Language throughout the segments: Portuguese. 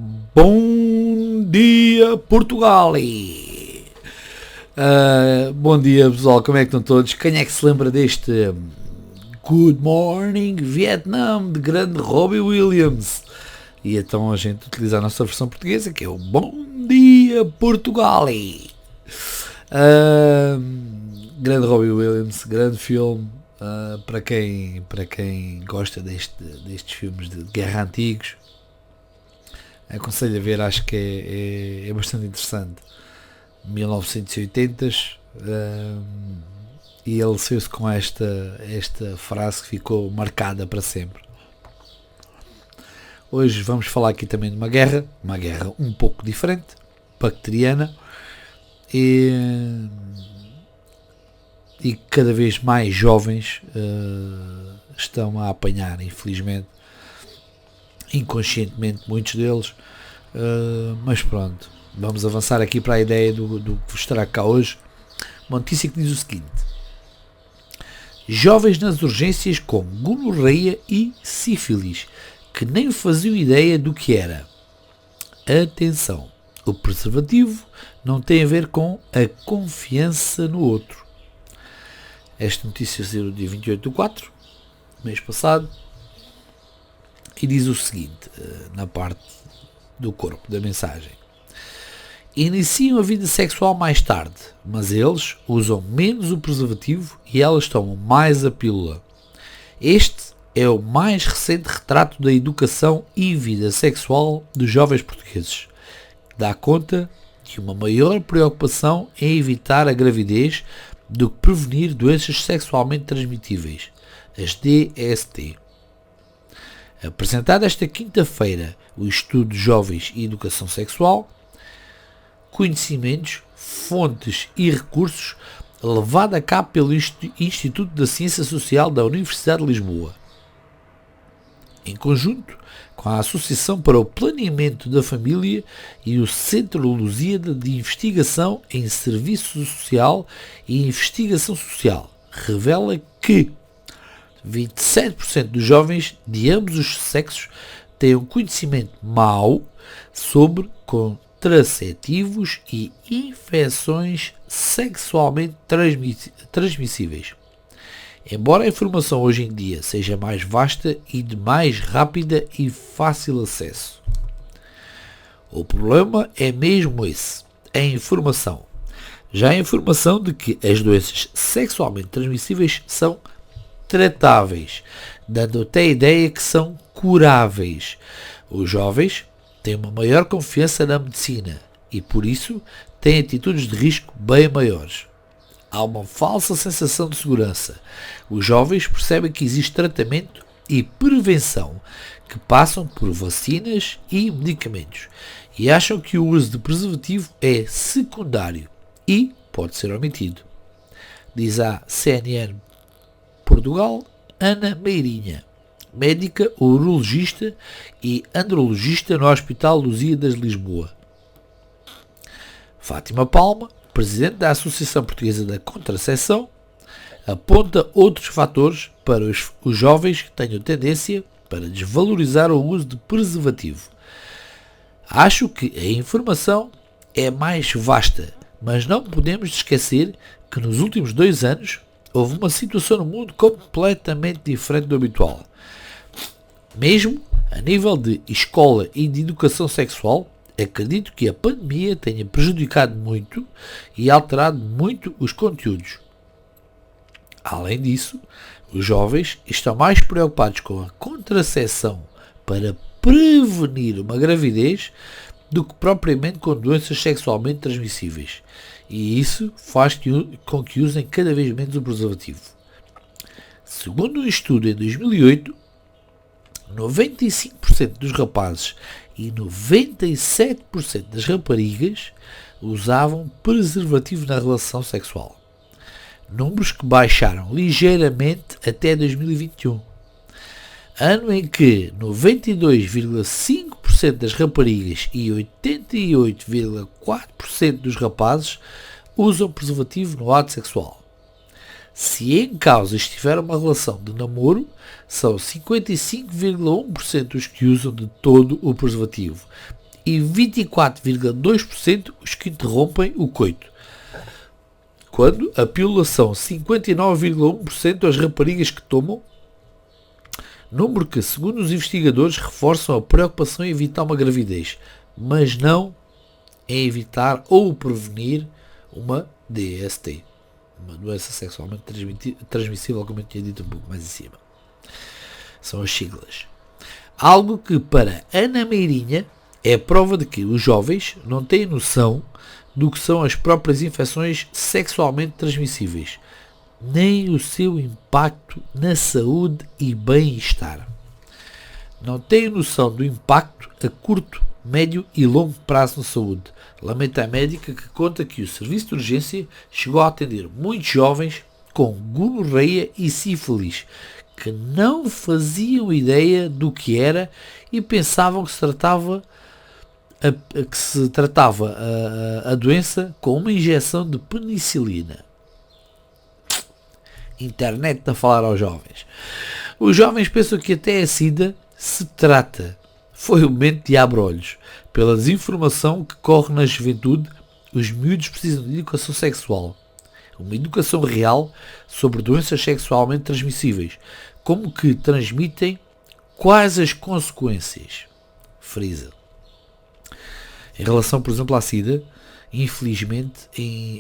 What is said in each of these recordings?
Bom dia, Portugal! Bom dia, pessoal, como é que estão todos? Quem é que se lembra deste Good Morning Vietnam de grande Robbie Williams? E então a gente utiliza a nossa versão portuguesa, que é o Bom Dia, Portugal! Grande Robbie Williams, grande filme. Para quem gosta destes filmes de guerra antigos, aconselho a ver, acho que é bastante interessante. 1980s, e ele saiu-se com esta frase que ficou marcada para sempre. Hoje vamos falar aqui também de uma guerra um pouco diferente, bacteriana, e cada vez mais jovens estão a apanhar, infelizmente, inconscientemente, muitos deles, mas pronto, vamos avançar aqui para a ideia do que vos estará cá hoje. Uma notícia que diz o seguinte: jovens nas urgências com gonorreia e sífilis, que nem faziam ideia do que era. Atenção, o preservativo não tem a ver com a confiança no outro. Esta notícia saiu no dia 28/4, mês passado, e diz o seguinte, na parte do corpo da mensagem: iniciam a vida sexual mais tarde, mas eles usam menos o preservativo e elas tomam mais a pílula. Este é o mais recente retrato da educação e vida sexual dos jovens portugueses, que dá conta de uma maior preocupação em evitar a gravidez do que prevenir doenças sexualmente transmitíveis, as DST. Apresentado esta quinta-feira o estudo de jovens e educação sexual, conhecimentos, fontes e recursos, levado a cabo pelo Instituto da Ciência Social da Universidade de Lisboa, em conjunto com a Associação para o Planeamento da Família e o Centro Lusíada de Investigação em Serviço Social e Investigação Social, revela que 27% dos jovens de ambos os sexos têm um conhecimento mau sobre contraceptivos e infecções sexualmente transmissíveis. Embora a informação hoje em dia seja mais vasta e de mais rápida e fácil acesso, o problema é mesmo esse, a informação. Já a informação de que as doenças sexualmente transmissíveis são tratáveis, dando até a ideia que são curáveis. Os jovens têm uma maior confiança na medicina e, por isso, têm atitudes de risco bem maiores. Há uma falsa sensação de segurança. Os jovens percebem que existe tratamento e prevenção que passam por vacinas e medicamentos e acham que o uso de preservativo é secundário e pode ser omitido. Diz a CNN Portugal Ana Meirinha, médica urologista e andrologista no Hospital Lusíadas de Lisboa. Fátima Palma, presidente da Associação Portuguesa da Contracepção, aponta outros fatores para os jovens que tenham tendência para desvalorizar o uso de preservativo. Acho que a informação é mais vasta, mas não podemos esquecer que nos últimos 2 anos houve uma situação no mundo completamente diferente do habitual. Mesmo a nível de escola e de educação sexual, acredito que a pandemia tenha prejudicado muito e alterado muito os conteúdos. Além disso, os jovens estão mais preocupados com a contracepção para prevenir uma gravidez do que propriamente com doenças sexualmente transmissíveis. E isso faz com que usem cada vez menos o preservativo. Segundo um estudo em 2008, 95% dos rapazes e 97% das raparigas usavam preservativo na relação sexual. Números que baixaram ligeiramente até 2021, ano em que 92,5% das raparigas e 88,4% dos rapazes usam preservativo no ato sexual. Se em causa estiver uma relação de namoro, são 55,1% os que usam de todo o preservativo e 24,2% os que interrompem o coito, quando a pílula são 59,1% as raparigas que tomam, número que, segundo os investigadores, reforçam a preocupação em evitar uma gravidez, mas não em evitar ou prevenir uma DST, uma doença sexualmente transmissível, como eu tinha dito um pouco mais em cima. São as siglas. Algo que, para Ana Meirinha, é prova de que os jovens não têm noção do que são as próprias infecções sexualmente transmissíveis, nem o seu impacto na saúde e bem-estar. Não têm noção do impacto a curto, médio e longo prazo na saúde. Lamenta a médica que conta que o serviço de urgência chegou a atender muitos jovens com gonorreia e sífilis, que não faziam ideia do que era e pensavam que se tratava a doença com uma injeção de penicilina. Internet a falar aos jovens. Os jovens pensam que até a SIDA se trata. Foi o momento de abre-olhos. Pela desinformação que corre na juventude, os miúdos precisam de educação sexual. Uma educação real sobre doenças sexualmente transmissíveis. Como que transmitem, quais as consequências. Frisa. Em relação, por exemplo, à SIDA, infelizmente,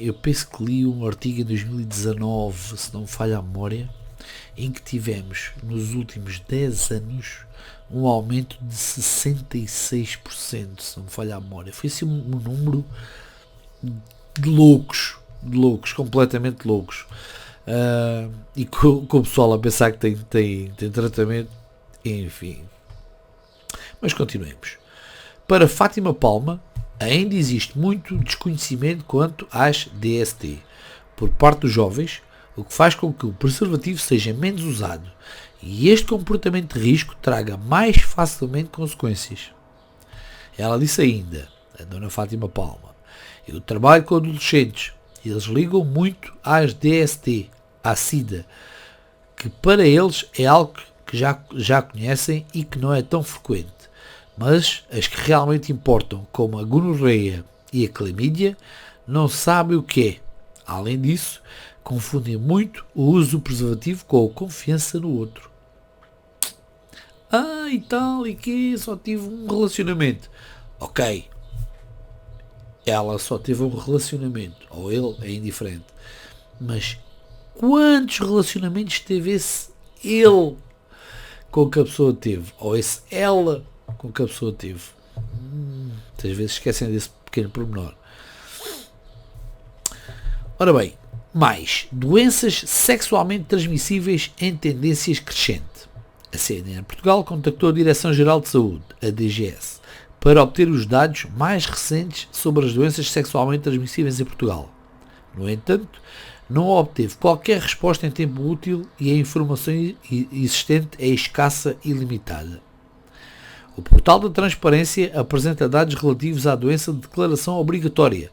eu penso que li um artigo em 2019, se não me falha a memória, em que tivemos, nos últimos 10 anos, um aumento de 66%, se não me falha a memória. Foi assim um número de loucos, completamente loucos. E com o pessoal a pensar que tem tratamento, enfim. Mas continuemos. Para Fátima Palma, ainda existe muito desconhecimento quanto às DST por parte dos jovens, o que faz com que o preservativo seja menos usado e este comportamento de risco traga mais facilmente consequências. Ela disse ainda, a dona Fátima Palma, eu trabalho com adolescentes e eles ligam muito às DST, à SIDA, que para eles é algo que já conhecem e que não é tão frequente. Mas as que realmente importam, como a gonorreia e a clamídia, não sabem o que é. Além disso, confundem muito o uso do preservativo com a confiança no outro. E tal, e que só tive um relacionamento. Ok. Ela só teve um relacionamento. Ou ele, é indiferente. Mas quantos relacionamentos teve esse ele com que a pessoa teve? Ou esse ela com que a pessoa teve? Muitas vezes esquecem desse pequeno pormenor. Ora bem, mais doenças sexualmente transmissíveis em tendências crescente. A CNN Portugal contactou a Direção-Geral de Saúde, a DGS, para obter os dados mais recentes sobre as doenças sexualmente transmissíveis em Portugal. No entanto, não obteve qualquer resposta em tempo útil e a informação existente é escassa e limitada. O portal da transparência apresenta dados relativos à doença de declaração obrigatória,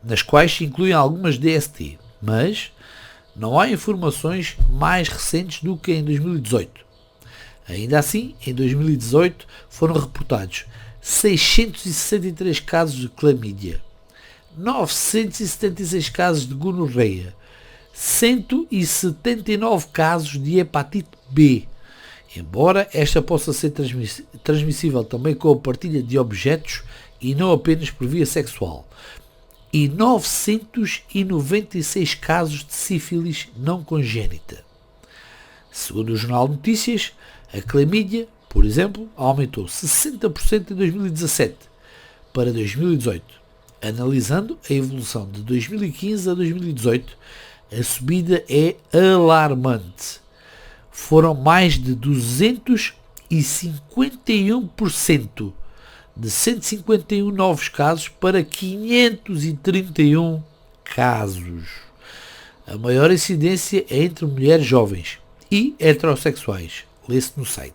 nas quais se incluem algumas DST, mas não há informações mais recentes do que em 2018. Ainda assim, em 2018 foram reportados 663 casos de clamídia, 976 casos de gonorreia, 179 casos de hepatite B, embora esta possa ser transmissível também com a partilha de objetos e não apenas por via sexual, e 996 casos de sífilis não congénita. Segundo o Jornal de Notícias, a clamídia, por exemplo, aumentou 60% em 2017 para 2018. Analisando a evolução de 2015 a 2018, a subida é alarmante. Foram mais de 251%, de 151 novos casos para 531 casos. A maior incidência é entre mulheres jovens e heterossexuais, lê-se no site.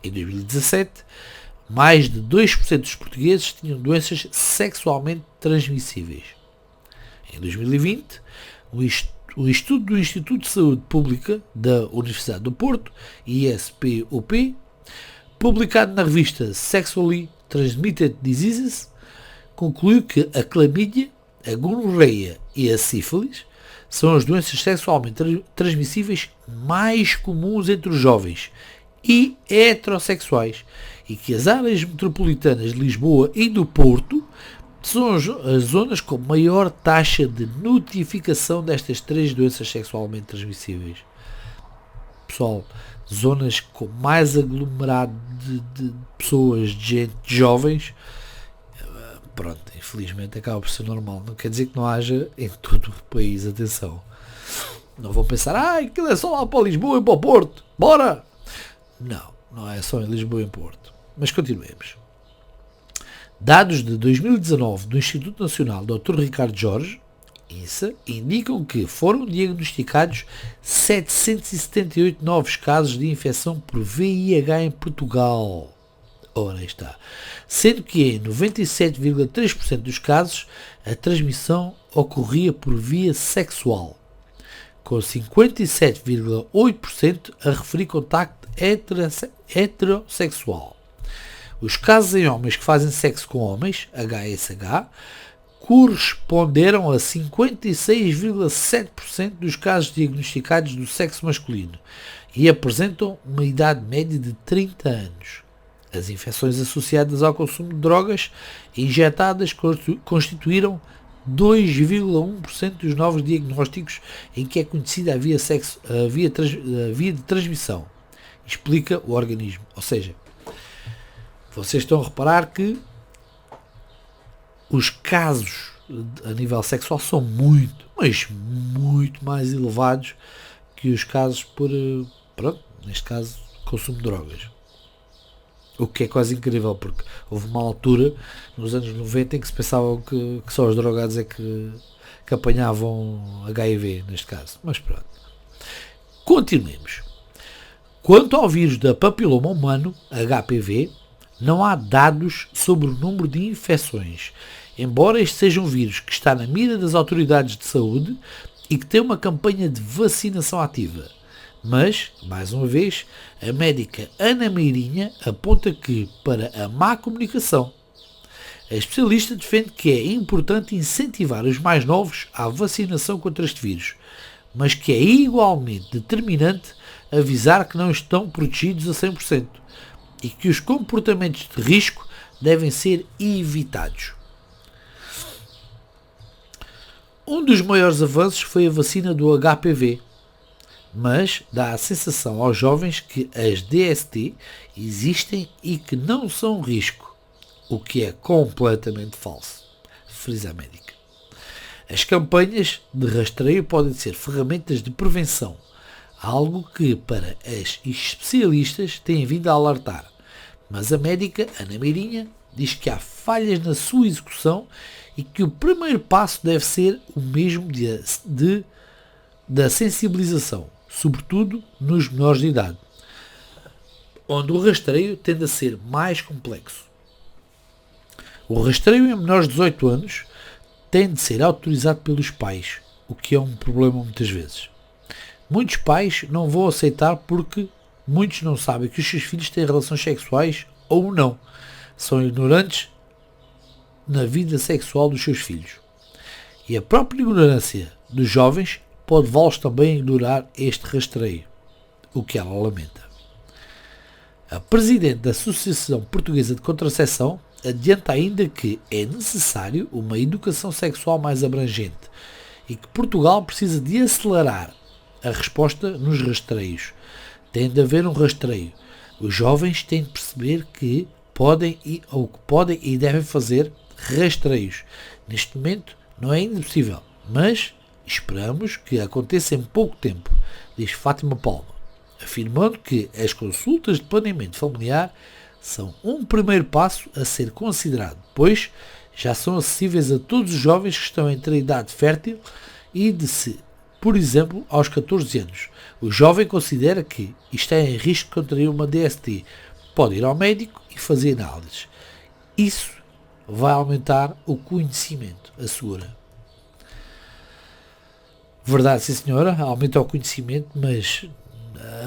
Em 2017, mais de 2% dos portugueses tinham doenças sexualmente transmissíveis. Em 2020, o estudo do Instituto de Saúde Pública da Universidade do Porto, ISPOP, publicado na revista Sexually Transmitted Diseases, concluiu que a clamídia, a gonorreia e a sífilis são as doenças sexualmente transmissíveis mais comuns entre os jovens e heterossexuais, e que as áreas metropolitanas de Lisboa e do Porto são as zonas com maior taxa de notificação destas três doenças sexualmente transmissíveis. Pessoal, zonas com mais aglomerado de pessoas, de gente, de jovens, pronto, infelizmente acaba por ser normal. Não quer dizer que não haja em todo o país, atenção. Não vão pensar, aquilo é só lá para Lisboa e para o Porto, bora! Não é só em Lisboa e em Porto. Mas continuemos. Dados de 2019 do Instituto Nacional Dr. Ricardo Jorge, INSA, indicam que foram diagnosticados 778 novos casos de infecção por VIH em Portugal. Ora, aí está. Sendo que em 97,3% dos casos a transmissão ocorria por via sexual, com 57,8% a referir contacto heterossexual. Os casos em homens que fazem sexo com homens, HSH, corresponderam a 56,7% dos casos diagnosticados do sexo masculino e apresentam uma idade média de 30 anos. As infecções associadas ao consumo de drogas injetadas constituíram 2,1% dos novos diagnósticos em que é conhecida a via de transmissão, explica o organismo. Ou seja, vocês estão a reparar que os casos a nível sexual são muito, mas muito mais elevados que os casos por, neste caso, consumo de drogas. O que é quase incrível, porque houve uma altura, nos anos 90, em que se pensava que só os drogados é que apanhavam HIV, neste caso. Mas pronto. Continuemos. Quanto ao vírus da papiloma humano, HPV, não há dados sobre o número de infecções, embora este seja um vírus que está na mira das autoridades de saúde e que tem uma campanha de vacinação ativa. Mas, mais uma vez, a médica Ana Meirinha aponta que, para a má comunicação, a especialista defende que é importante incentivar os mais novos à vacinação contra este vírus, mas que é igualmente determinante avisar que não estão protegidos a 100% e que os comportamentos de risco devem ser evitados. Um dos maiores avanços foi a vacina do HPV, mas dá a sensação aos jovens que as DST existem e que não são um risco, o que é completamente falso, frisa a médica. As campanhas de rastreio podem ser ferramentas de prevenção, algo que, para as especialistas, têm vindo a alertar, mas a médica Ana Meirinha diz que há falhas na sua execução e que o primeiro passo deve ser o mesmo da sensibilização, sobretudo nos menores de idade, onde o rastreio tende a ser mais complexo. O rastreio em menores de 18 anos tem de ser autorizado pelos pais, o que é um problema muitas vezes. Muitos pais não vão aceitar porque muitos não sabem que os seus filhos têm relações sexuais ou não. São ignorantes na vida sexual dos seus filhos. E a própria ignorância dos jovens pode levá-los também a ignorar este rastreio, o que ela lamenta. A presidente da Associação Portuguesa de Contracepção adianta ainda que é necessário uma educação sexual mais abrangente e que Portugal precisa de acelerar a resposta nos rastreios. Tem de haver um rastreio. Os jovens têm de perceber que podem e devem fazer rastreios. Neste momento não é ainda possível, mas esperamos que aconteça em pouco tempo, diz Fátima Palma, afirmando que as consultas de planeamento familiar são um primeiro passo a ser considerado, pois já são acessíveis a todos os jovens que estão entre a idade fértil e de se, por exemplo, aos 14 anos. O jovem considera que está em risco de contrair uma DST. Pode ir ao médico e fazer análises. Isso vai aumentar o conhecimento, assegura. Verdade, sim senhora, aumenta o conhecimento, mas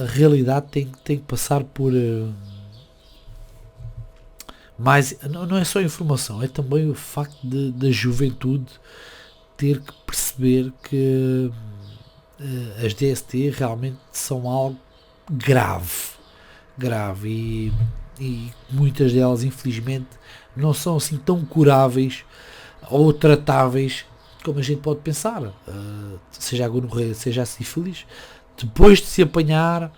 a realidade tem que passar por Mas não é só informação, é também o facto da juventude ter que perceber que as DST realmente são algo grave e muitas delas infelizmente não são assim tão curáveis ou tratáveis como a gente pode pensar, seja a gonorreia, seja a sífilis, depois de se apanhar.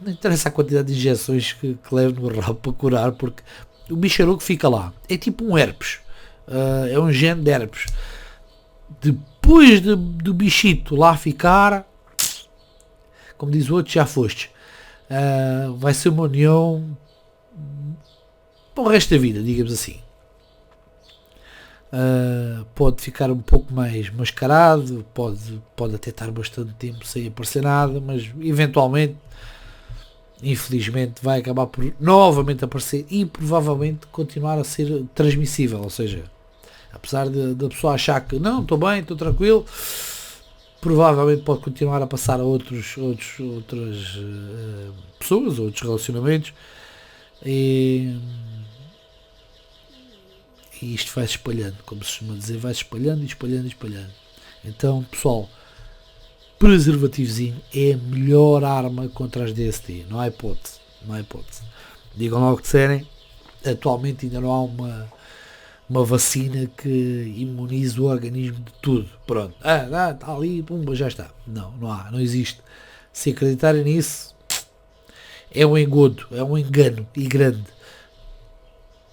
Não interessa a quantidade de injeções que leve no rabo para curar, porque o bicharoco fica lá, é tipo um herpes, é um gene de herpes. Depois do bichito lá ficar, como diz o outro, já foste. Vai ser uma união para o resto da vida, digamos assim. Pode ficar um pouco mais mascarado, pode até estar bastante tempo sem aparecer nada, mas eventualmente, infelizmente, vai acabar por novamente aparecer e provavelmente continuar a ser transmissível, ou seja, apesar da pessoa achar que não, estou bem, estou tranquilo, provavelmente pode continuar a passar a outras pessoas, outros relacionamentos, e isto vai se espalhando, como se costuma dizer, vai se espalhando e espalhando e espalhando. Então, pessoal, preservativozinho é a melhor arma contra as DST, não há hipótese, digam logo que disserem, atualmente ainda não há uma vacina que imunize o organismo de tudo, pronto, está ali, pumba, já está, não existe. Se acreditarem nisso, é um engodo, é um engano e grande,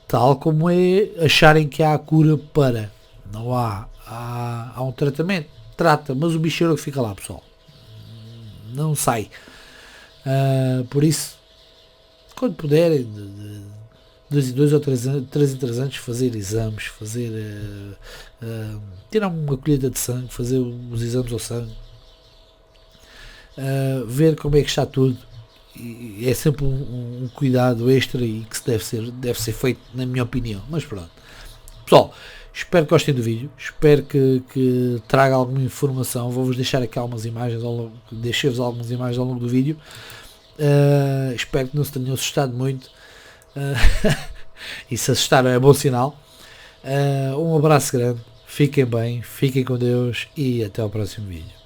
tal como é acharem que há a cura para, não há um tratamento, trata, mas o bicheiro que fica lá, pessoal, não sai. Por isso, quando puderem, de 2 ou 3 anos, fazer exames, tirar uma colheita de sangue, fazer os exames ao sangue, ver como é que está tudo. E é sempre um cuidado extra e que deve ser feito, na minha opinião. Mas pronto, pessoal, espero que gostem do vídeo, espero que traga alguma informação. Vou-vos deixar aqui algumas imagens deixei-vos algumas imagens ao longo do vídeo. Espero que não se tenham assustado muito. E se assustaram é bom sinal. Um abraço grande, fiquem bem, fiquem com Deus e até ao próximo vídeo.